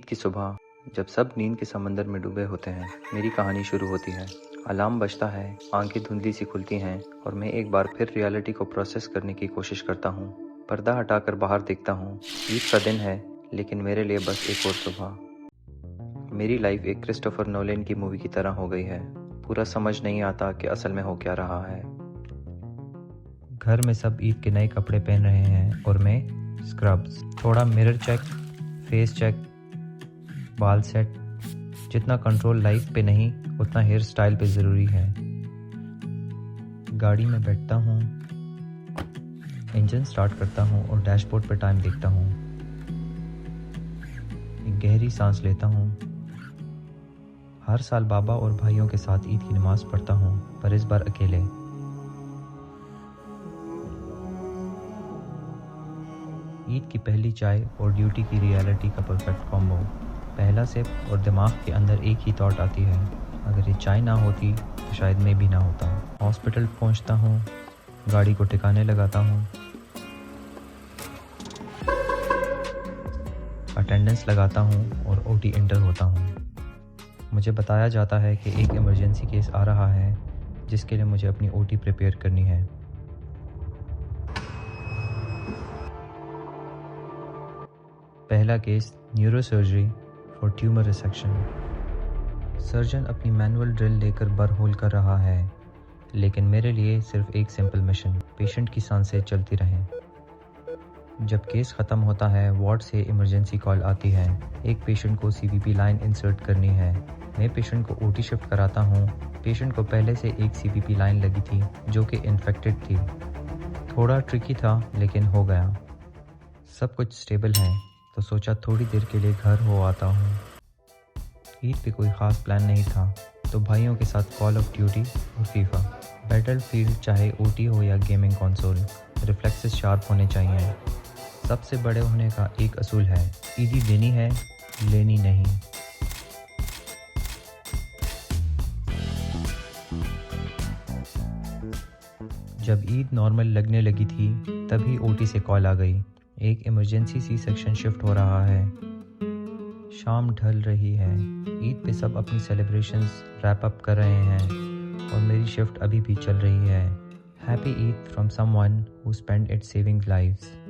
عید کی صبح جب سب نیند کے سمندر میں ڈوبے ہوتے ہیں میری کہانی شروع ہوتی ہے۔ الارم بجتا ہے، آنکھیں دھندلی سی کھلتی ہیں اور میں ایک بار پھر ریالٹی کو پروسیس کرنے کی کوشش کرتا ہوں۔ پردہ ہٹا کر باہر دیکھتا ہوں، عید کا دن ہے لیکن میرے لیے بس ایک اور صبح۔ میری لائف ایک کرسٹوفر نولین کی مووی کی طرح ہو گئی ہے۔ پورا سمجھ نہیں آتا کہ اصل میں ہو کیا رہا ہے۔ گھر میں سب عید کے نئے کپڑے پہن رہے ہیں اور میں اسکربس، تھوڑا مرر چیک، فیس چیک، بال سیٹ۔ جتنا کنٹرول لائف پہ نہیں اتنا ہیئر سٹائل پہ ضروری ہے۔ گاڑی میں بیٹھتا ہوں، انجن سٹارٹ کرتا ہوں اور ڈیش بورڈ پہ ٹائم دیکھتا ہوں۔ ایک گہری سانس لیتا ہوں۔ ہر سال بابا اور بھائیوں کے ساتھ عید کی نماز پڑھتا ہوں، پر اس بار اکیلے۔ عید کی پہلی چائے اور ڈیوٹی کی ریالٹی کا پرفیکٹ کامبو۔ پہلا سپ اور دماغ کے اندر ایک ہی تھاٹ آتی ہے، اگر یہ چائے نہ ہوتی تو شاید میں بھی نہ ہوتا۔ ہاسپٹل پہنچتا ہوں، گاڑی کو ٹھکانے لگاتا ہوں، اٹینڈنس لگاتا ہوں اور او ٹی انٹر ہوتا ہوں۔ مجھے بتایا جاتا ہے کہ ایک ایمرجنسی کیس آ رہا ہے جس کے لیے مجھے اپنی او ٹی پریپیئر کرنی ہے۔ پہلا case neurosurgery for tumour resection. Surgeon اپنی مینول ڈرل لے کر بر ہول کر رہا ہے، لیکن میرے لیے صرف ایک سمپل مشن، پیشنٹ کی سانسیں چلتی رہیں۔ جب کیس ختم ہوتا ہے وارڈ سے ایمرجنسی کال آتی ہے، ایک پیشنٹ کو سی وی پی لائن انسرٹ کرنی ہے۔ میں پیشنٹ کو او ٹی شفٹ کراتا ہوں۔ پیشنٹ کو پہلے سے ایک سی وی پی لائن لگی تھی جو کہ انفیکٹڈ تھی۔ تھوڑا ٹرکی تھا لیکن ہو گیا۔ سب کچھ سٹیبل ہے تو سوچا تھوڑی دیر کے لیے گھر ہو آتا ہوں۔ عید پہ کوئی خاص پلان نہیں تھا تو بھائیوں کے ساتھ کال آف ڈیوٹی اور فیفا۔ بیٹل فیلڈ چاہے او ٹی ہو یا گیمنگ کنسول، ریفلیکسز شارپ ہونے چاہیے۔ سب سے بڑے ہونے کا ایک اصول ہے، عیدی دینی ہے، لینی نہیں۔ جب عید نارمل لگنے لگی تھی تبھی او ٹی سے کال آ گئی، ایک ایمرجنسی سی سیکشن شفٹ ہو رہا ہے۔ شام ڈھل رہی ہے، عید پہ سب اپنی سیلیبریشنز ریپ اپ کر رہے ہیں اور میری شفٹ ابھی بھی چل رہی ہے۔ Happy Eid from some one who spend it saving lives.